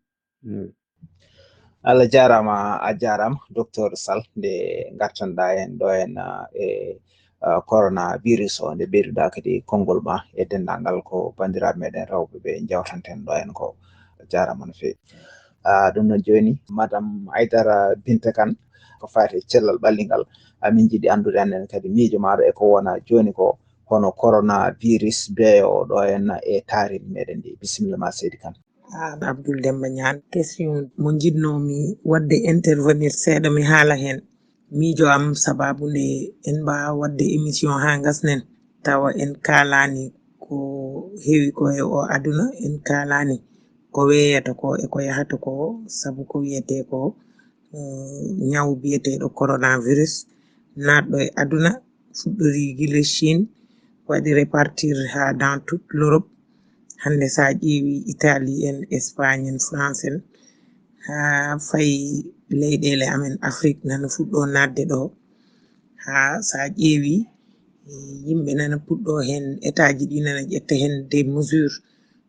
Allah jarama a jarama docteur Sall nde gartanɗa en ɗo en coronavirus o nde ɓeyduɗa kadi konngol ma e dendagal ko bandiraɓe meɗen rewɓe ɓe jawtanten ɗo en ko jarama no fewi ɗum noon joni madame Aidara Binta Kane ko fati cellal ɓalligal amin jiiɗi andude annen kadi miijo maɗo eko wona joni ko hono coronavirus beyo ɗo en e taaridi meɗen ndi bisimilla ma seydi Kane. Abdoul Demba Niane question mo jiɗnomi wadde intervenir seeɗa mi haala hen miijo am sababu nde en mbawa wadde émission ha gasnen tawa en kalani ko heewi ko e o aduna en kalani ko weyata ko e ko yahata ko saabu ko wiyete ko ñaw biyeteɗo coronavirus natɗo e aduna fuɗɗori guila Chine waɗi répartir ha dans toute l'Europe hande sa ƴeewi Italie en Espagne en France en ha fayi leyɗele amen Afrique nana fuɗɗo nadde ɗo ha sa ƴeewi yimɓe nana puɗɗo hen étaji ɗi nana ƴetta hen des mesures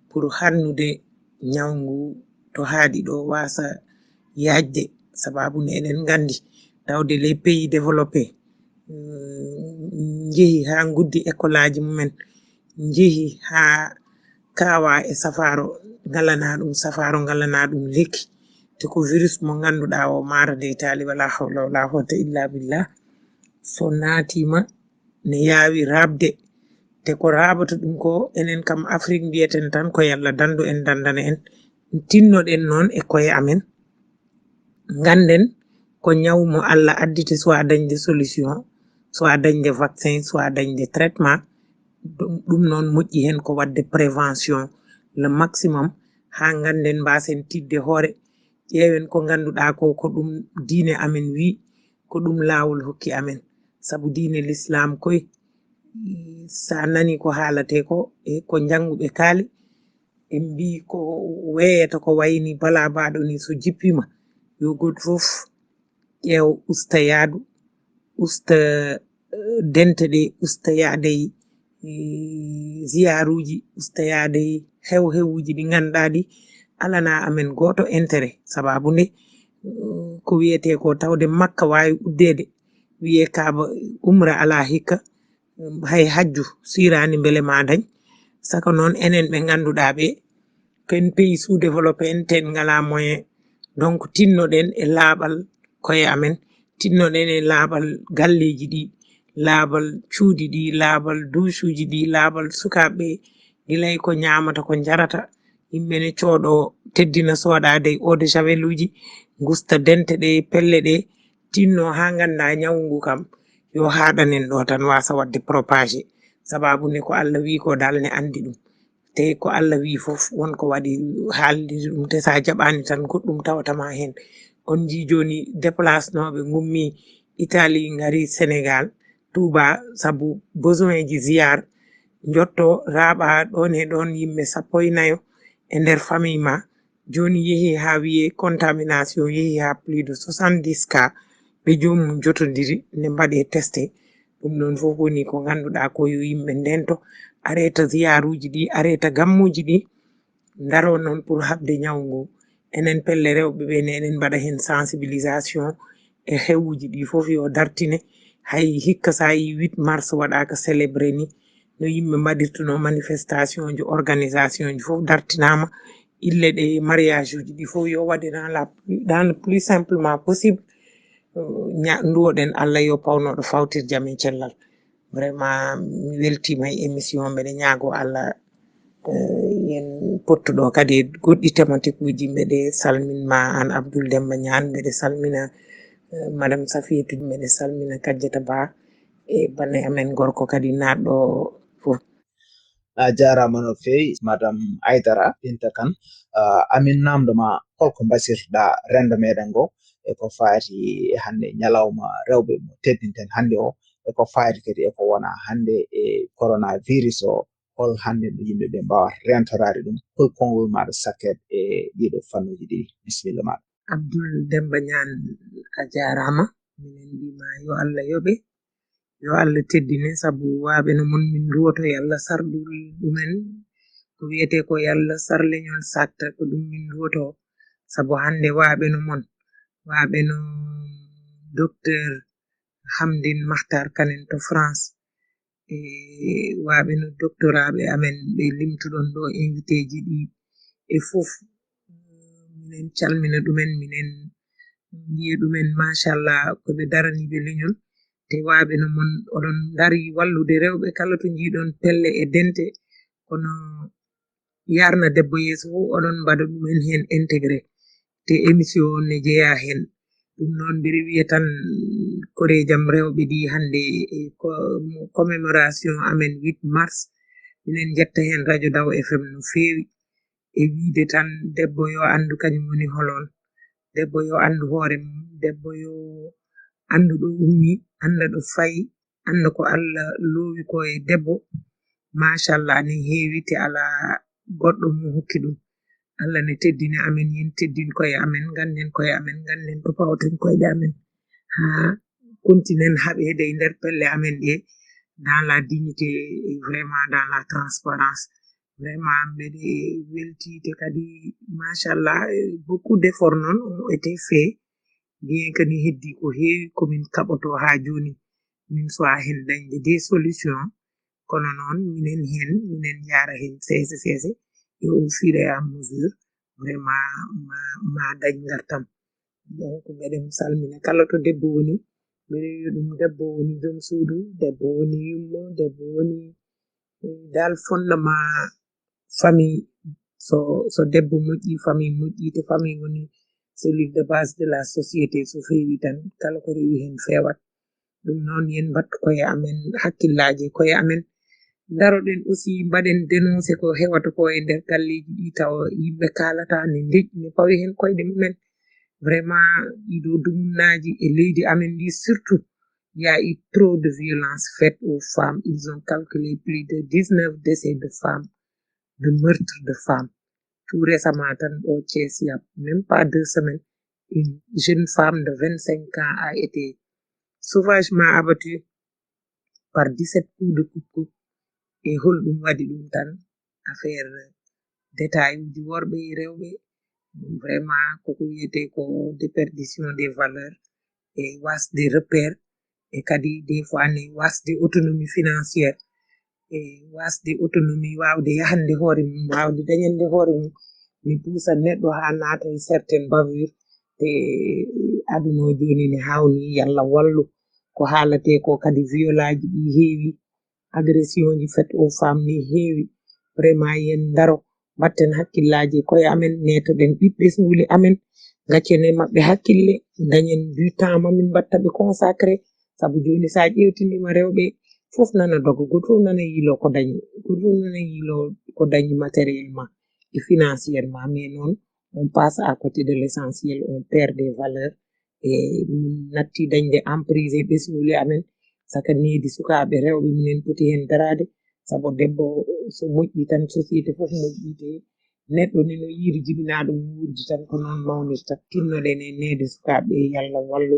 pour harnude ñawngu to haaɗi ɗo wasa yajde sababu nde eɗen gandi tawde les pays développés jeehi ha guddi école aji mumen jeehi ha kawa e safaro ngalana ɗum lekki te ko virus mo ganduɗa o mara de tali wala hawla wala quwwata illa billah so naatima ne yawi rabde te ko rabata ɗum ko enen kam Afrique mbiyeten tan ko yalla dandu en dandana en tinnoɗen noon e koye amen ganden ko ñaw mo Allah addite soit dañde solution soit dañde vaccin soit dañde traitement ɗum noon moƴƴi hen ko wadde prévention le maximum ha ganden mbasen tidde hoore ƴeewen ko ganduɗa ko ko ɗum diine amen wi ko ɗum lawol hokki amen saabu diine l'islam koye sa nani ko haalate ko e ko janguɓe kaali en mbi ko weyata ko wayni bala baɗo ni so jippima yo goto foof ƴeew usta yaadu usta dente ɗe usta yaade ziyaruji usta yaade hewuji ɗi ganduɗa ɗi alana amen goto intérêt sababu nde ko wiyete ko tawde Makka wawi uddede wiye Kaaba umra ala hikka hay hajju sirani beele ma dañ saka noon enen ɓe ganduɗa ɓe ken pays sous développé en ten ngala moyen donc tinnoɗen e laaɓal koye amen tinnoɗen e laaɓal galleji ɗi laaɓal cuuɗi ɗi laaɓal douche uji ɗi laaɓal sukaɓe guilay ko ñamata ko jarata yimɓe ne cooɗo teddina soɗade eau de javel uji gusta dente ɗe pelle ɗe tinno ha ganda ñawngu kam yo haɗanen ɗo tan wasa wadde propagé sababu nde ko Allah wi ko dal ne andi ɗum te ko Allah wi foof wonko waɗi haalde ɗum te sa jaɓani tan goɗɗum tawatama hen on ji joni déplacenoɓe gummi Italie ngari Sénégal Touba saabu besoin ji ziyar jotto raaɓa ɗon e ɗon yimɓe 14 e nder famille ma joni yeehi ha wiye contamination yeehi ha plus de 70 cas ɓe jomum jotodiri nde mbaɗe testé ɗum ɗon fof woni ko ganduɗa ko yo yimɓe ndento areta ziyaruji ɗi areta gammuji ɗi daro noon pour habde ñawngu enen pelle rewɓe ɓe ne eɗen mbaɗa hen sensibilisation e hewuji ɗi fof yo dartine hay hikka sa yi 8 mars waɗaka célébré ni no yimɓe mbaɗirtuno manifestation ji organisation ji fof dartinama ille ɗe mariage uji ɗi fof yo waɗe dans le plus simplement possible duwoɗen Allah yo pawnoɗo fawtir jaam e cellal vraiment mi weltima e émission mbeɗe ñaago Allah yen pottuɗo kadi e goɗɗi thématique uji mbeɗe salminma an Abdoul Demba Niane mbeɗe salmina madame Safiétou mbeɗe salmina Kadiata Ba e bane amen gorko kadi natɗo fof a jarama no fewi madame Aidara Binta Kane amin namdoma holko basirɗa rendo meɗen ngo eko faati hande ñalawma rewɓe mo teddinten hande o eko faati kadi eko wona hande e coronavirus o hol hande no yimɓeɓe mbawata rentorade ɗum hol konngol maɗa sakket e ɗiɗo fannuji ɗi bisimilla maɗa. Abdoul Demba Niane a jarama minen mbima yo Allah yoɓe yo Allah teddine saabu waɓe no mon min duwoto yo Allah sarɗul ɗumen ko wiyete ko yo Allah sarleñol satta ko ɗum min duwoto saabu hande waɓe no mon waɓe no docteur Hamdin Mahtar Kanen to France waɓe no doctoraɓe amen ɓe limtuɗon ɗo invité ji ɗi e fof minen calmina ɗumen minen mbiya ɗumen machallah koɓe daraniɓe leñol te waɓe no mon oɗon dari wallude rewɓe kala to jiiɗon pelle e dente kono yarna debbo yeeso fof oɗon mbaɗa ɗumen hen intégré te émission on ne jeeya hen ɗum noon mbiɗa wiya tan kore jaam rewɓe ɗi hande commémoration amen 8 mars minen jetta hen radio Daw FM no fewi e wiide tan debbo yo andu kañum woni holon debbo yo andu hoore mum debbo yo andu ɗo ummi anda ɗo fayi anda ko Allah lowi ko e debbo machallah ne heewi te ala goɗɗo mo hokki ɗum Allah ne teddini amen yen teddin koye amen ganden koye amen ganden ko pawten koyɗe amen ha kontinen haɓede e nder pelle amen ɗe dans la dignité et vraiment dans la transparence vraiment mbeɗe welti te kadi machallah beaucoup d'efforts noon ont été faits bien que ni heddi ko heewi komin kaɓoto ha joni min soa hen dañde des solutions kono noon minen jara hen seese seese et au fur et à mesure vraiment ma dañ gartam donc mbeɗen salmina kala to debbo woni mbeɗe wiya ɗum debbo woni joom suudu debbo woni yummo debbo woni dal fondement famille so debbo moƴƴi famille moƴƴi te famille woni cellule de base de la société so feewi tan kala ko rewi hen fewat ɗum noon yen mbattu koye amen hakkillaji koye amen daroɗen aussi mbaɗen dénoncé ko hewata ko e nder galleji ɗi tawa yimɓe kalata ne deƴƴi ne pawi hen koyɗe mumen vraiment ɗiɗo dumunnaji e leydi amen ndi surtout il y a eu trop de violence faite aux femmes ils ont calculé plus de 19 décès de femmes de meurtre de femmes tout récemment tan au Thiès il y a même pas 2 semaines une jeune femme de 25 ans a été sauvagement abattue par 17 coups de coupe e holɗum waɗi ɗum tan affaire détail uji worɓe e rewɓe vraiment koko wiyete ko déperdition des valeurs et wasde repère et kadi des fois ne wasde autonomie financière e wasde autonomie wawde yahande hoore mum wawde dañande hoore mum mi puusa neɗɗo ha naata e certaine bavure te aduna o joni ne hawni yallah wallu ko haalate ko kadi violaji ɗi heewi agression ji faite aux femmes ni heewi vraiment yen daro mbatten hakkillaji koye amen netoɗen ɓiɓɓe suuli amen gaccen e maɓɓe hakkille dañen du temps mamin mbatta ɓe consacré saabu joni sa ƴewtinima rewɓe fof nana doga goto fof nana yiilo ko dañi goto fof nana yiilo ko dañi matériellement et financièrement mais noon on passe à côté de l'essentiel on perd des valeurs et min natti dañde emprise e ɓesguli amen saka needi sukaɓe rewɓe minen poti hen darade saabu debbo so moƴƴi tan société fof moƴƴite neɗɗo ni no yiiri jibinaɗum wurdi tan ko noon mawnirta tinnoɗen e neede sukaɓe yallah wallu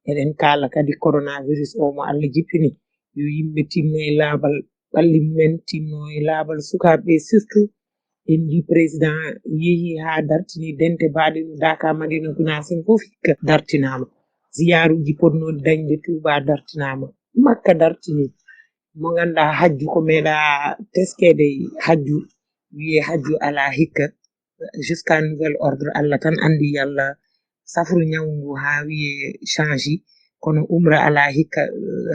eɗen kaala kadi coronavirus o mo Allah jippini yo yimɓe tinno e laabal ɓalli mumen tinno e laabal sukaɓe surtout en ji président yeehi ha dartini dente baɗe no Daka Madina Gounass en fof hikka dartinama ziyaruji ponnoɗi dañde Touba dartinama Makka dartini mo ganduɗa hajju ko meeɗa teskede hajju wiye hajju ala hikka jusqu'à nouvel ordre Allah tan andi yallah safru ñawngu ha wiye change kono umra ala hikka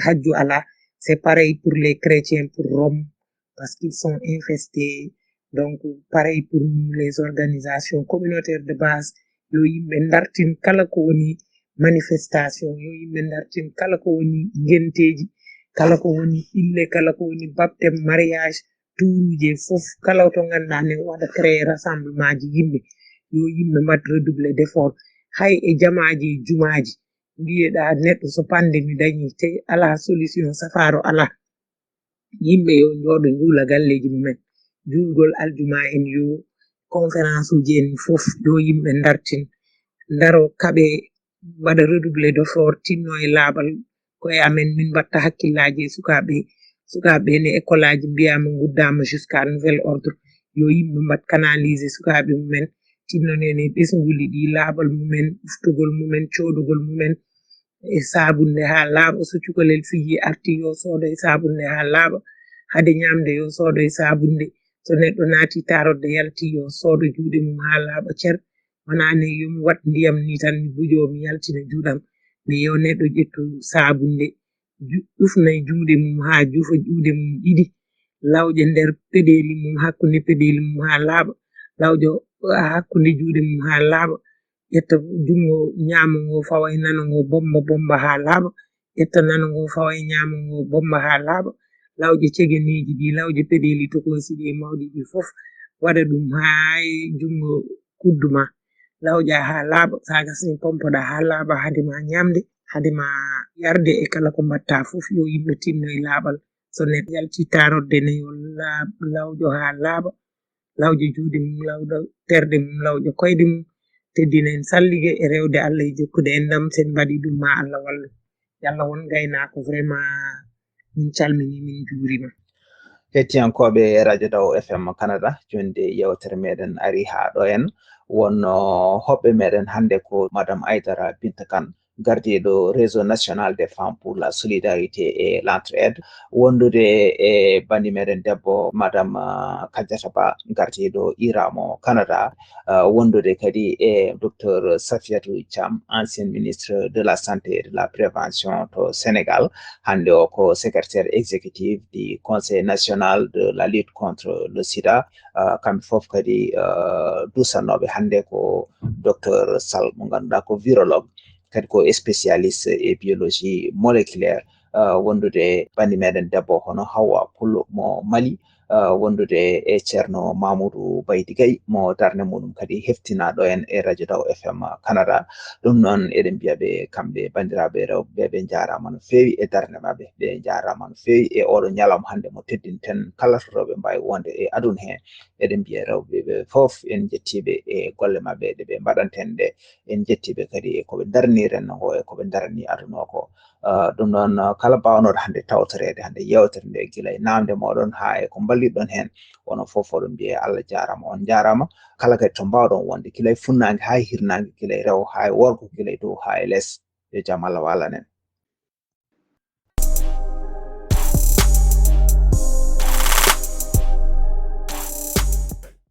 hajju ala c'est pareil pour les chrétiens pour Rome parce qu'ils sont infestés donc pareil pour nous les organisations communautaires de base yo yimɓe dartin kala ko woni manifestation yo yimɓe dartin kala ko woni genteji kala ko woni ille kala ko woni baptême mariage tuuje fof kala to ganduɗa ne waɗa créer rassemblement ji yimɓe yo yimɓe mbat redoubler d'effort hay e jamaji jumaji mbiyeɗa neɗɗo so pandemi dañi te ala solution safaro ala yimɓe yo jooɗo juula galleji mumen julgol aljuma en yo conférence uji en fof yo yimɓe dartin daro kaɓe waɗa redoubler d'effort tinno e laaɓal koye amen min mbatta hakkillaji e sukaɓe ne école aji mbiyama guddama jusqu'à nouvel ordre yo yimɓe mbat canaliser sukaɓe mumen tinnonene ɓesnguli ɗi laaɓal mumen uftugol mumen coodugol mumen e sabunde ha laaɓa so cukalel fiji arti yo soodo e sabunde ha laaɓa hade ñamde yo soodo e sabunde so neɗɗo naati tarodde yalti yo soodo juuɗe mum ha laaɓa cer wonane yomi wat ndiyam ni tan mi bujo mi yaltina juuɗam mais yo neɗɗo ƴettu sabunde ƴufna e juuɗe mum ha juufa juuɗe mum ɗiɗi lawƴe nder peɗeli mum hakkunde peɗeli mum ha laaɓa lawƴo hakkunde juuɗe mum ha laaɓa ƴetta jungo ñaamo ngo fawa e nano ngo bomba ha laaɓa ƴetta nano ngo fawa e ñaamo ngo bomba ha laaɓa lawƴe cegeneji ɗi lawƴe peɗeli tokosi ɗi e mawɗi ɗi fof waɗa ɗum ha jungo kudduma lawƴa ha laaɓa saga sin pompoɗa ha laaɓa hadema ñamde hadema yarde e kala ko mbatta fof yo yimɓe tinno e laaɓal so neɗɗo yalti tarodde ne yo lawƴo ha laaɓa lawƴo juuɗe mum lawɗo terde mum lawƴo koyɗe mum teddinen salligue e rewde Allah e jokkude e ndam sen mbaɗi ɗum ma Allah wallu yalla won gaynako vraiment min calmini min juurima hettiyankoɓe radio daw FM Canada jonde yewtere meɗen ari ha ɗo en wonno hoɓɓe meɗen hande ko madame Aïdara Binta Kane gardiɗo réseau national des femmes pour la solidarité et l'entraide wondude e bandi meɗen debbo madame Kadiata Ba gardiɗo IRAMO Canada wondude kadi e docteur Safiatou Thiam ancien ministre de la santé et de la prévention to Sénégal hande o ko secrétaire exécutif du conseil national de la lutte contre le sida kamɓe fof kadi dusanoɓe hande ko docteur Sall mo ganduɗa ko virologue kadi ko spécialiste e biologie moléculaire wondude bandi meɗen debbo hono Hawa Pullo mo Mali wondude e ceerno Mamoudou Baydi Gaye mo darne muɗum kadi heftinaɗo en e radio daw FM Canada ɗum noon eɗen mbiyaɓe kamɓe bandiraɓe rewɓe ɓe jarama no fewi e darde mabɓe ɓe jarama no fewi e oɗo ñalawma hande mo teddinten kala to rewɓe mbawi wonde e aduna he eɗen mbiya rewɓe ɓe foof en jettiɓe e golle mabɓe ɗe ɓe mbaɗanten ɗe en jettiɓe kadi koɓe darniren ho e koɓe darani aduna ko ɗum noon kala bawnoɗo hande tawtorede hande yewtere nde guila e namde moɗon ha e ko balliɗon hen wono fof oɗon mbiya Allah jarama on jarama kala kadi to mbawɗon wonde guila e funnangue ha e hirnangue guila e rewo ha e worgo guila e dow ha e less yo jaam Allah walanen